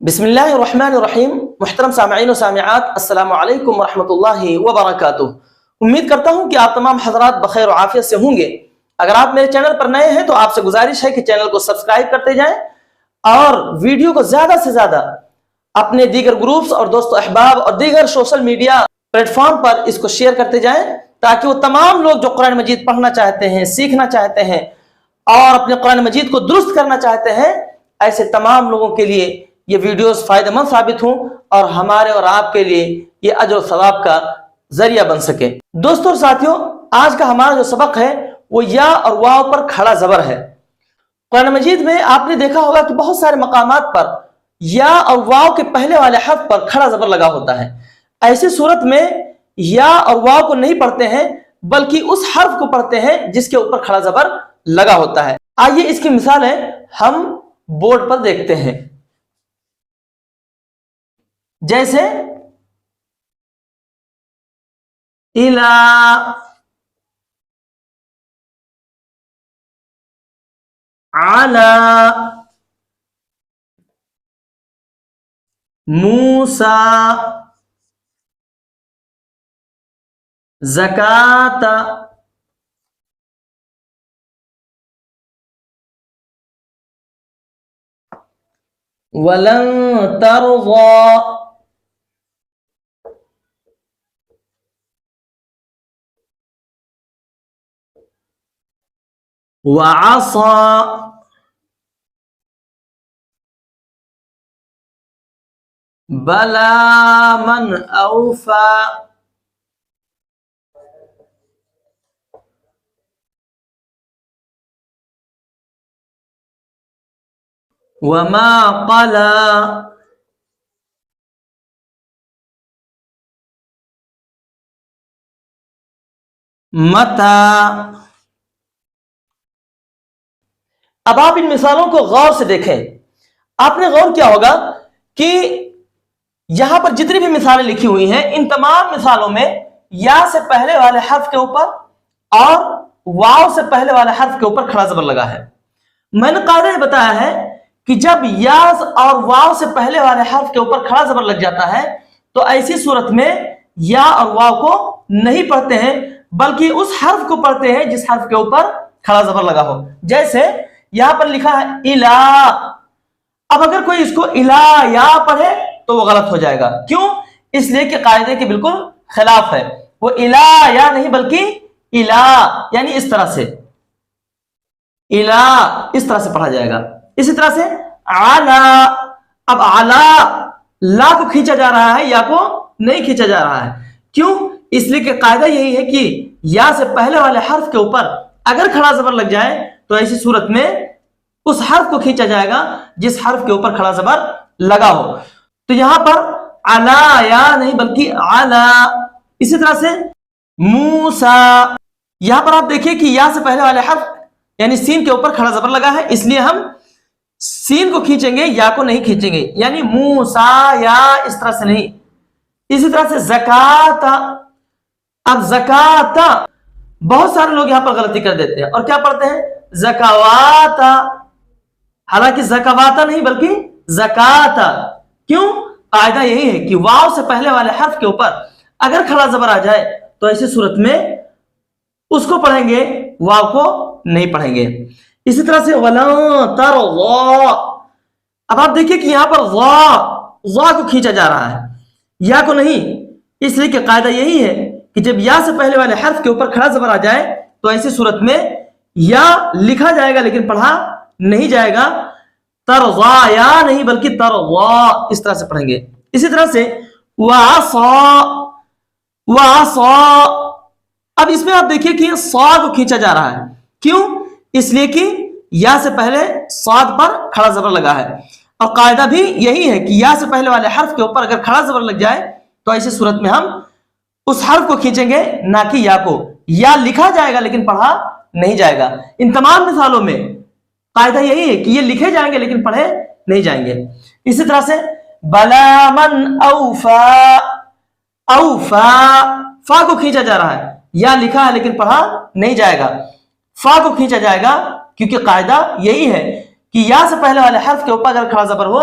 بسم اللہ الرحمن الرحیم۔ محترم سامعین و سامعات، السلام علیکم ورحمۃ اللہ وبرکاتہ۔ امید کرتا ہوں کہ آپ تمام حضرات بخیر و عافیت سے ہوں گے۔ اگر آپ میرے چینل پر نئے ہیں تو آپ سے گزارش ہے کہ چینل کو سبسکرائب کرتے جائیں اور ویڈیو کو زیادہ سے زیادہ اپنے دیگر گروپس اور دوست و احباب اور دیگر سوشل میڈیا پلیٹ فارم پر اس کو شیئر کرتے جائیں، تاکہ وہ تمام لوگ جو قرآن مجید پڑھنا چاہتے ہیں، سیکھنا چاہتے ہیں اور اپنے قرآن مجید کو درست کرنا چاہتے ہیں، ایسے تمام لوگوں کے لیے یہ ویڈیوز فائدہ مند ثابت ہوں اور ہمارے اور آپ کے لیے یہ اجر و ثواب کا ذریعہ بن سکے۔ دوستوں اور ساتھیوں، آج کا ہمارا جو سبق ہے وہ یا اور واو پر کھڑا زبر ہے۔ قرآن مجید میں آپ نے دیکھا ہوگا کہ بہت سارے مقامات پر یا اور واو کے پہلے والے حرف پر کھڑا زبر لگا ہوتا ہے۔ ایسی صورت میں یا اور واو کو نہیں پڑھتے ہیں بلکہ اس حرف کو پڑھتے ہیں جس کے اوپر کھڑا زبر لگا ہوتا ہے۔ آئیے اس کی مثالیں ہم بورڈ پر دیکھتے ہیں۔ جیسے الا، علی، موسیٰ، زکاۃ، ولن ترضى، وعصى، بلى من أوفى، وما قلى، متى۔ اب آپ ان مثالوں کو غور سے دیکھیں۔ آپ نے غور کیا ہوگا کہ یہاں پر جتنی بھی مثالیں لکھی ہوئی ہیں، ان تمام مثالوں میں یا سے پہلے والے حرف کے اوپر اور واو سے پہلے والے حرف کے اوپر کھڑا زبر لگا ہے۔ میں نے قاعدہ یہ بتایا ہے کہ جب یا اور واو سے پہلے والے حرف کے اوپر کھڑا زبر لگ جاتا ہے تو ایسی صورت میں یا اور واو کو نہیں پڑھتے ہیں بلکہ اس حرف کو پڑھتے ہیں جس حرف کے اوپر کھڑا زبر لگا ہو۔ جیسے یہاں پر لکھا ہے الا، اب اگر کوئی اس کو الا یا پڑھے تو وہ غلط ہو جائے گا۔ کیوں؟ اس لیے کہ قاعدے کے بالکل خلاف ہے۔ وہ الا یا نہیں بلکہ الا، یعنی اس طرح سے، الا اس طرح سے پڑھا جائے گا۔ اسی طرح سے علا، اب علا لا کو کھینچا جا رہا ہے، یا کو نہیں کھینچا جا رہا ہے۔ کیوں؟ اس لیے کہ قاعدہ یہی ہے کہ یا سے پہلے والے حرف کے اوپر اگر کھڑا زبر لگ جائے تو ایسی صورت میں اس حرف کو کھینچا جائے گا جس حرف کے اوپر کھڑا زبر لگا ہو۔ تو یہاں پر علا یا نہیں بلکہ علا۔ اسی طرح سے موسیٰ، یہاں پر آپ دیکھیں کہ یا سے پہلے والے حرف یعنی سین کے اوپر کھڑا زبر لگا ہے، اس لیے ہم سین کو کھینچیں گے، یا کو نہیں کھینچیں گے، یعنی موسیٰ یا اس طرح سے نہیں۔ اسی طرح سے زکاۃ، اب زکاۃ بہت سارے لوگ یہاں پر غلطی کر دیتے ہیں اور کیا پڑھتے ہیں زکوات، حالانکہ زکوات نہیں بلکہ زکاۃ۔ کیوں؟ قاعدہ یہی ہے کہ واو سے پہلے والے حرف کے اوپر اگر کھڑا زبر آ جائے تو ایسی صورت میں اس کو پڑھیں گے، واو کو نہیں پڑھیں گے۔ اسی طرح سے ولن ترضى، اب آپ دیکھیں کہ یہاں پر ضا کو کھینچا جا رہا ہے، یا کو نہیں، اس لیے کہ قاعدہ یہی ہے کہ جب یا سے پہلے والے حرف کے اوپر کھڑا زبر آ جائے تو ایسی صورت میں یا لکھا جائے گا لیکن پڑھا نہیں جائے گا۔ ترضى یا نہیں بلکہ ترضى اس طرح سے پڑھیں گے۔ اسی طرح سے وعصى، اب اس میں آپ دیکھیں کہ صاد کو کھینچا جا رہا ہے۔ کیوں؟ اس لیے کہ یا سے پہلے صاد پر کھڑا زبر لگا ہے، اور قاعدہ بھی یہی ہے کہ یا سے پہلے والے حرف کے اوپر اگر کھڑا زبر لگ جائے تو ایسی صورت میں ہم اس حرف کو کھینچیں گے، نہ کہ یا کو۔ یا لکھا جائے گا لیکن پڑھا نہیں جائے گا۔ ان تمام مثالوں میں قاعدہ یہی ہے کہ یہ لکھے جائیں گے لیکن پڑھے نہیں جائیں گے۔ اسی طرح سے بلا من اوفا، اوفا فا کو کھینچا جا رہا ہے، یا لکھا ہے لیکن پڑھا نہیں جائے گا، فا کو کھینچا جائے گا، کیونکہ قاعدہ یہی ہے کہ یا سے پہلے والے حرف کے اوپر اگر کھڑا زبر ہو